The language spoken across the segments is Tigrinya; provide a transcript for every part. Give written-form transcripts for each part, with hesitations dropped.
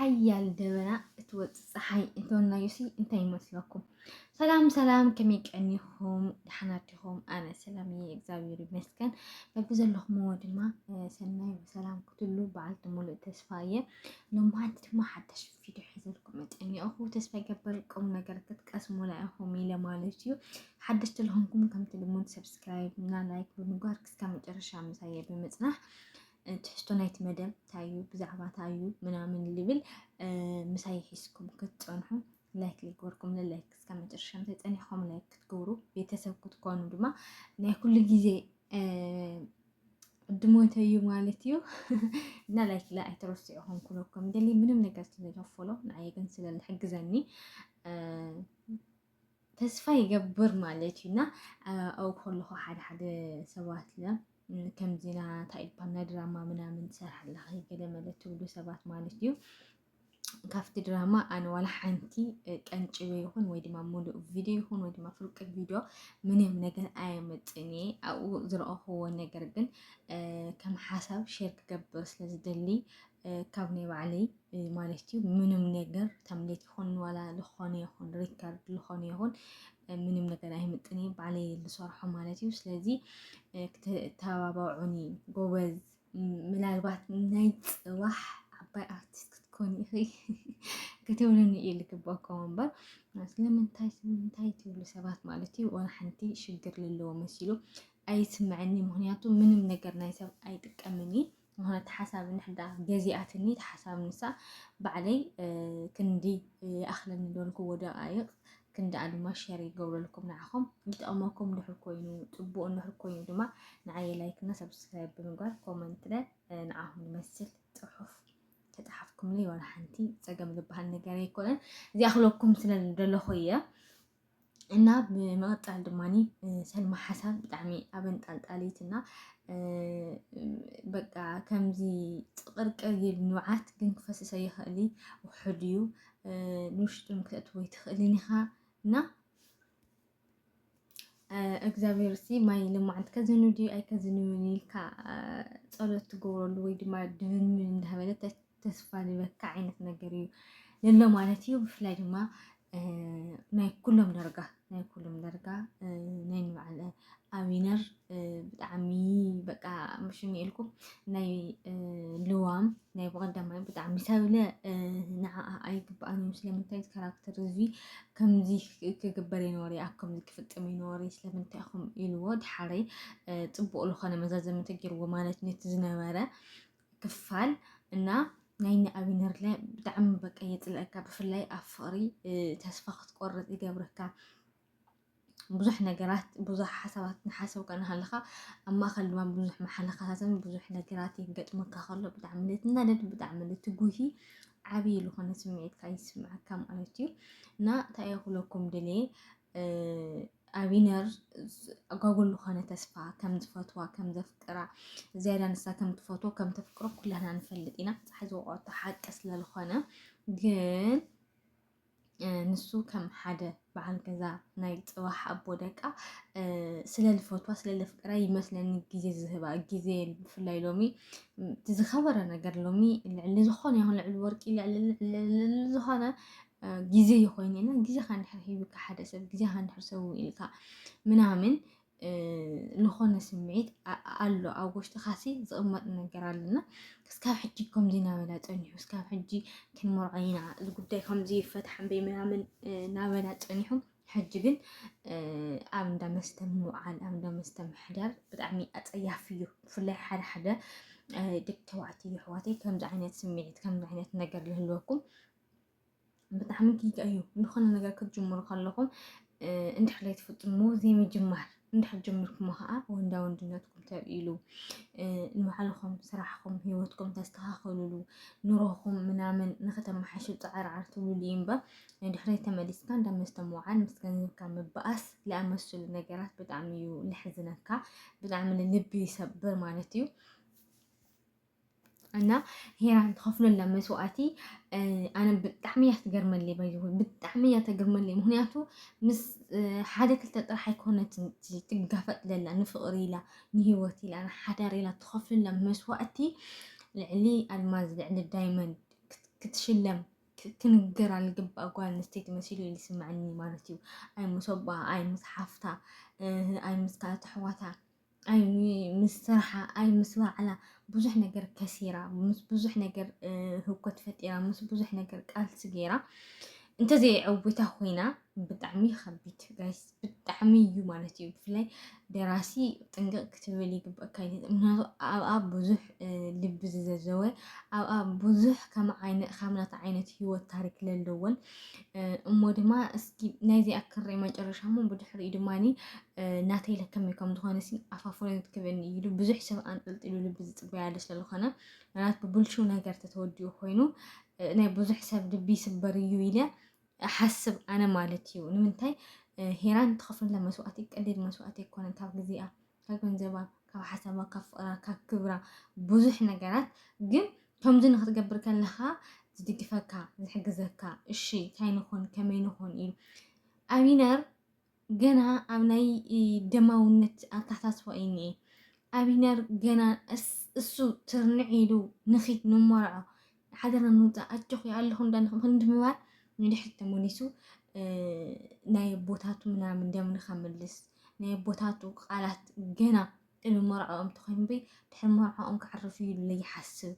حيال دبنا صحي انتونا يوسي انتي مسلكم سلام كم يقنيهم حناتهم انا سلامي اكزابير مسكن بجزل لهم ودما سناي وسلام كتلو بعلت مولو تسفايه لو ما انت ما حدش فيديو حزلكم اني اخو تسفاي قبلكم نجر تتقسموا لهم الى مالتيو حدشت لهمكم كم تلمون سبسكرايب نا لايك بنقار كم جرشا مسايا بمصنح تحسوا نايت مدام تايو بزعبا تايو منامن ليبل مساي حسكم كتصنحوا لايك ليكوركم للايك كما ترشم تتصنحهم لايك تقوروا بيتسب كتكونوا دما نا كل جزء قدموتيو مالتيو نا لايك لا ايترسيهم كلكم دلي منم ነገር ስለገፈለው ናይ ግን ስለልሕግዘኒ ተስፋ ይገብር ማለት እና አው ኮልኹ ሓደ ሰባት ለ ከም ዜና ታይፓና ድራማ ምናምን ትሰርሐለኻ ገለ ማለት ትብሉ ሰባት ማለት እዩ ካፍቲ ድራማ አነ ዋላ ሓንቲ ቀንጭበ ይኹን ወይ ድማ ሙሉእ ቪድዮ ይኹን ወይ ድማ ፍርቅ ቪድዮ ምንም ነገር አየመጥኒ አው ዝረአኽዎ ነገር ግን ከም ሓሳብ ሼር ክገብር ስለዝደሊ ካብ ናይ ባዕለይ ማለት እዩ ምንም ነገር ተምሌት ይኹን ዋላ ዝኾነ ይኹን ሪካርድ ዝኾነ ይኹን ምንም ነገር አይመጥኒ ባዕለይ ልሰርሖ ማለት እዩ ስለዚ ተባባዑኒ ጎበዝ ምናልባት ናይ ጽባሕ ዓባይ አርቲስት ክትኮኒ እኺ ከተውለኒ ይልክባኩም እምበር ስለምንታይ ትብሉ ሰባት ማለት እዩ ወላ ሓንቲ ሽግር ለለዎ መሲሉ አይስምዐኒ ምክንያቱ ምንም ነገር ናይ ሰብ አይጥቀምኒ ምክንያቱ ሓሳብ ንሕዳ ገዚአትኒ ሓሳብ ንሳ ባዕለይ ክንዲ አኽለኒ ደልኩ ወደቃይቕ ክንዲ አድማ ሼር ይገብረልኩም ንዓኹም ይጠቅመኩም ድሕር ኮይኑ ጽቡቕ እንድሕር ኮይኑ ድማ ንዓይ ላይክ እና ሰብስክራይብ ብምግባር ኮመንት ላይ ንዓኹም ዝመስል ጽሑፍ ተጻሕፍኩም ለይ ወላ ሓንቲ ፀገም ዝበሃል ነገር ኣይኮነን እዚኣ ክለኩም ስለደለኹ እየ እና ብመቐጣል ድማኒ ሰልማ ሓሳብ ብጣዕሚ ኣበንጣልጣሊት እና በቃ ከምዚ ጥቅርቅር ይል ንውዓት ግን ክፈስሰ ይኽእል ውሕድ እዩ ንውሽጡን ክትእትወ ይትኽእልን ኢኻ እና እግዚአብሔር ሲ ማይ ልማዓት ከዝኑ ዲ አይ ከዝኑ ኢልካ ጸሎት ትገብረሉ ወይ ድማ ድብን እንዳበለት ተስፋ ልበካ ዓይነት ነገር እዩ ለሎ ማለት እዩ ብፍላይ ድማ ናይ ኩሎም ደርጋ ናይ ንባዕለ አቢነር ብጣዕሚ በቃ ምሽኒ ኢልኩም ናይ ልዋም ናይ በቀዳማይ ብጣዕሚ ሰብለ ንዓኣ ኣይግባእን ስለምንታይ ካራክተር እዚ ከምዚ ክግበር ይኖር ኣብ ከምዚ ክፍጥም ይኖር ስለምንታይ ኢኹም ኢልዎ ድሓረይ ጽቡቕ ዝኾነ መዛዘምቲ ገይርዎ ማለት ነቲ ዝነበረ ክፋል እና ናይ አቢነር ላይ ብጣዕሚ በቃ የጽልአካ ብፍላይ ኣብ ፍቕሪ ተስፋ ክትቆርጥ ይገብረካ ብዙሕ ነገራት ብዙሕ ሓሳባት ንሓሰብካ ንሃለኻ ኣብ ማእኸል ድማ ብዙሕ መሓለኻታትን ብዙሕ ነገራት ይገጥመካ ከሎ ብጣዕሚ ልትናደድ ብጣዕሚ ልትጉሂ ዓብይ ዝኾነ ስምዒትካ ይስምዓካ ማለት እዩ እና እንታይ ክብለኩም ድልየ አቢነር ኣጓጉል ዝኾነ ተስፋ ከም ዝፈትዋ ከም ዘፍቅራ ዝያዳ ንሳ ከም ትፈትዎ ከም ተፍቅሮ ኩላና ንፈልጥ ኢና ፀሓይ ዝወቀቶ ሓቂ ስለዝኾነ ግን ንሱ ከም ሓደ በዓል ገዛ ናይ ጽባሕ ኣቦ ደቃ ስለልፈትዋ ስለልፍቅራ ይመስለኒ ግዜ ዝህባ ግዜ ብፍላይ ሎሚ ዝኸበረ ነገር ሎሚ ልዕሊ ዝኾነ ይኹን ልዕሊ ወርቂ ልዕሊ ዝኾነ ግዜ ይኮይነና ግዜ ካንድሕር ሂብካ ሓደ ሰብ ግዜ ካንድሕር ሰው ኢልካ ምናምን ዝኾነ ስምዒት ኣሎ ኣብ ውሽጥኻሲ ዝቕመጥ ነገር ኣለና ክስካብ ሕጂ ከምዚ ናበላ ፀኒሑ ክስካብ ሕጂ ክንመርዖ እዚ ጉዳይ ከምዚ ይፈትሐን ምናምን ናበላ ፀኒሑ ሕጂ ግን ኣብ እንዳ መስተ ምውዓል ኣብ እንዳ መስተ ምሕዳር ብጣዕሚ ኣፀያፊ እዩ ብፍላይ ሓደ ደቂ ተባዕትዮ ኣሕዋተይ ከምዚ ዓይነት ስምዒት ከምዚ ዓይነት ነገር ዝህልወኩም ብጣዕሚ ጊጋ እዩ ዝኾነ ነገር ክትጅምሩ ከለኹም እንድሕር ትፍጥሙ ዘይምጅማር እንድሕር ጀሚርኩም ከዓ ወንዳ ወንድነትኩም ተብኢሉ ንባዕልኩም ስራሕኩም ሂወትኩም ተስተኻኽልሉ ኑሮኹም ምናምን ንኽተመሓይሹ ፃዕርዓር ትብሉ እምበር እንድሕር ተመሊስካ እንዳመስተ ምውዓል ምስ ገንዘብካ ምብኣስ ዝኣመሰሉ ነገራት ብጣዕሚ እዩ ልሕዝነካ ብጣዕሚ ልቢ ይሰብር ማለት እዩ እና ሄራን ተኸፍሎላ መስዋዕቲ ኣነ ብጣዕሚ እያ ትገርመለይ ባይዘ ብጣዕሚ እያ ተገርመለይ ምክንያቱ ምስ ሓደ ክልተ ጥራሕ ኣይኮነትን ትጋፈጥ ዘላ ንፍቕሪ ኢላ ንሂወት ኢላ ንሓዳር ኢላ ተኸፍሎላ መስዋዕቲ ልዕሊ ኣልማዝ ልዕሊ ዳይመንድ ክትሽለም ክንገር አልግባእ ጓል ኣንስተይቲ መሲሉ ኢሉ ይስምዐኒ ማለት እዩ። ኣይ ምስ ኣቦኣ ኣይ ምስ ሓፍታ ኣይ ምስ ካልኦት ኣሕዋታ ኣይ ምስ ስርሓ ኣይ ምስ ባዕላ ብዙሕ ነገር ከሲራ ምስ ብዙሕ ነገር ህውከት ፈጢራ ምስ ብዙሕ ነገር ቃልሲ ገይራ እንተዘይዐውታ ኮይና ብጣዕሚ ከቢድ ጋይስ ብጣዕሚ እዩ ማለት እዩ። ብፍላይ ደራሲ ጥንቅቅ ክትብል ይግበአካ እዩ። ምክንያቱ ኣብኣ ብዙሕ ልቢ ዝዘዘወ ኣብኣ ብዙሕ ከምናታ ዓይነት ሂወት ታሪክ ዘለዎን እሞ ድማ እስኪ ናይዚኣ ክርኢ መጨረሻ ሞ ብድሕሪኡ ድማኒ ናተይ ከመይ ከም ዝኾነ ኣፋፍሮ ትክበኒ ኢሉ ብዙሕ ሰብ ኣንጠልጢሉ ልቢ ዝፅበያለ ስለዝኾነ ናት ብብልሹ ነገር ተተወዲኡ ኮይኑ ናይ ብዙሕ ሰብ ልቢ ይስበር እዩ ኢለ ሓስብ ኣነ ማለት እዩ። ንምንታይ ሄራን ትኸፍለላ መስዋእቲ ቀሊል መስዋእቲ ኣይኮነን። ካብ ግዜኣ ካብ ገንዘባ ካብ ሓሳባ ካብ ፍቕራ ካብ ክብራ ብዙሕ ነገራት ግን ከምዚ ንክትገብር ከለካ ዝድግፈካ ዝሕግዘካ እሺ እንታይ ንኾን ከመይ ንኾን ኢሉ ኣቢነር ገና ኣብ ናይ ደማውነት ኣተሓሳስባ እዩ እኒአ። ኣቢነር ገና እሱ ትርንዕ ኢሉ ንኺት ንመርዖ ሓደራ ንውፃእ ኣጆኹ ኣለኹ እንዳንምባል ንድሕሪት ተመሊሱ ናይ ቦታቱ ምናምን ደምንኻ መልስ ናይ ቦታቱ ቃላት ገና ቅድሚ መርዖኦም ተኮይኑ ድሕሪ መርዖኦም ክዓርፉ ኢሉ ይሓስብ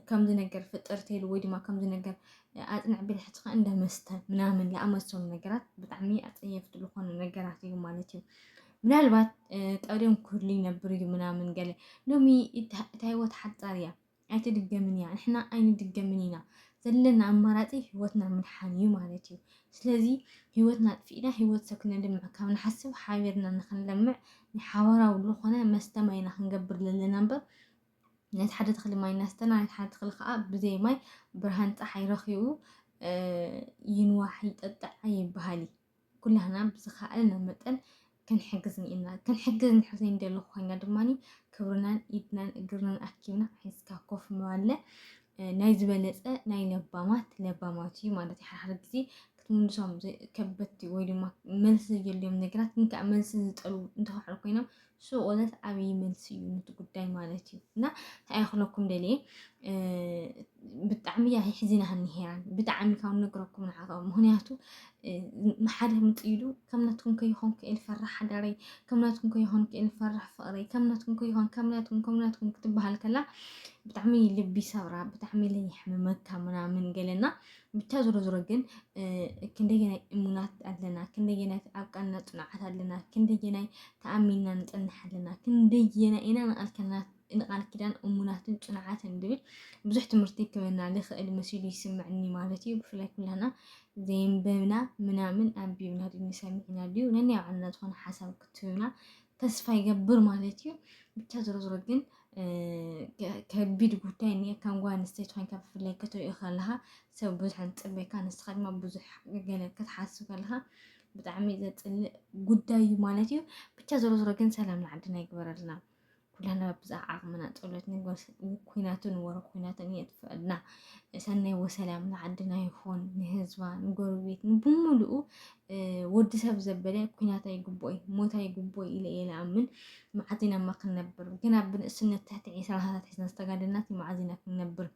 ከምዚ ነገር ፍጥርቲ ኢሉ ወይ ድማ ከምዚ ነገር ኣፅንዕ ብልሕትኻ እንደመስተ ምናምን ዝኣመሰሉ ነገራት ብጣዕሚ ኣፀየፍቲ ዝኾኑ ነገራት እዩ ማለት እዩ። ምናልባት ቀደም ክህሉ ይነብር እዩ ምናምን ገለ ሎሚ እታ ሂወት ሓፃር እያ ኣይትድገምን እያ ንሕና ኣይንድገምን ኢና ዘለና ኣማራፂ ሂወትና ምድሓን እዩ ማለት እዩ። ስለዚ ሂወትና ጥፊእና ሂወት ሰብ ክነልምዕ ካብ ንሓስብ ሓቢርና ንክንለምዕ ሓበራዊ ዝኾነ መስተማይና ክንገብር ዘለና እምበር ነቲ ሓደ ተኽሊ ማይ እናስተና ነቲ ሓደ ተኽሊ ከዓ ብዘይ ማይ ብርሃን ፀሓይ ረኺቡ ይንዋሕ ይጠጣዕ ኣይበሃል። ኩላህና ብዝከኣልና መጠን ክንሕግዝ እኒአና ክንሕግዝ እንድሕር ዘይንደሊ ኮይና ድማኒ ክብርናን ኢድናን እግርናን ኣኪብና ሒዝካ ኮፍ ምባለ ናይ ዝበለፀ ናይ ለባማት እዩ ማለት እዩ። ሓደ ግዜ ክትምልሶም ከበድቲ ወይ ድማ መልሲ ዘድልዮም ነገራት ግን ከዓ መልሲ ዝጠልቡ እንተውዕሉ ኮይኖም ስቆለት ዓብይ መልሲ እዩ ነቲ ጉዳይ ማለት እዩ። እና እንታይ ክብለኩም ደልየ ብጣዕሚ እያ ሕዚናሃኒ ሄራን ብጣዕሚ ካብ ንነግረኩም ንሓቶም ምክንያቱ ሓደ ምፅኢሉ ከም ናትኩም ከይኾን ክእል ፈራሕ ሓዳረይ ከም ናትኩም ከይኾን ክእል ፈራሕ ፍቅረይ ከም ናትኩም ከይኾን ከም ናትኩም ክትበሃል ከላ ብጣዕሚ ልቢ ሰብራ ብጣዕሚ ለይሕምመካ ምናምን ገለና ብቻ ዞሮ ዞሮ ግን ክንደየናይ እሙናት ኣለና ክንደየናይ ኣብ ቃልና ፅኑዓት ኣለና ክንደየናይ ተኣሚንና ንፀንሕ ኣለና ክንደየናይ ኢና ንቃል ኪዳን እሙናትን ፅኑዓትን ድብል ብዙሕ ትምህርቲ ክበና ዝኽእል መሲሉ ይስምዐኒ ማለት እዩ። ብፍላይ ኩላና ዘየንበብና ምናምን ኣንቢብና ድዩ ሰሚዕና ድዩ ነናይ ባዕልና ዝኾነ ሓሳብ ክትህብና ተስፋ ይገብር ማለት እዩ። ብቻ ዞሮ ዞሮ ግን ከቢድ ጉዳይ እኒአ ከም ጓል ኣንስተይቲ ኮይንካ ብፍላይ ክትሪኦ ከለካ ሰብ ብዙሕ ንፅበካ ንስኻ ድማ ብዙሕ ገለ ክትሓስብ ከለካ ብጣዕሚ ዘፅልእ ጉዳይ እዩ ማለት እዩ። ብቻ ዞሮ ዞሮ ግን ሰላም ንዓድና ይግበረልና ኩላና ብዛዕ ዓቕምና ፀሎት ንግበር ኩናትን ወረ ኩናትን የጥፍአልና ሰናይ ወሰላም ንዓድና ይኹን ንህዝባ ንጎረቤት ብምሉኡ ወዲ ሰብ ዘበለ ኩናት ኣይግቦይ ሞት ኣይግቦይ ኢለ እየ ዝኣምን መዓዚና ማ ክንነብር ግን ኣብ ብንእስነት ትሕቲ 20 ዓመታት ሒዝና ዝተጋደልናት መዓዚና ክንነብር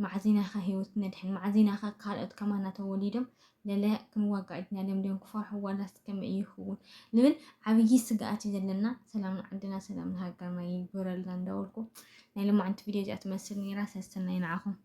መዓዚና ኸ ሂወት ነድሕን መዓዚና ኸ ካልኦት ከማና ተወሊዶም ለለ ክንዋጋእ ኢድና ለምለም ክፈርሑ ዋላስ ከመይ ይኸውን ልብል ዓብይ ስግኣት እዩ ዘለና። ሰላም ንዓድና ሰላም ንሃገርና ይግበረልና እንዳበልኩ ናይ ልማዓንቲ ቪድዮ እዚኣ ትመስል ነይራ። ሰስተናይ ንዓኹም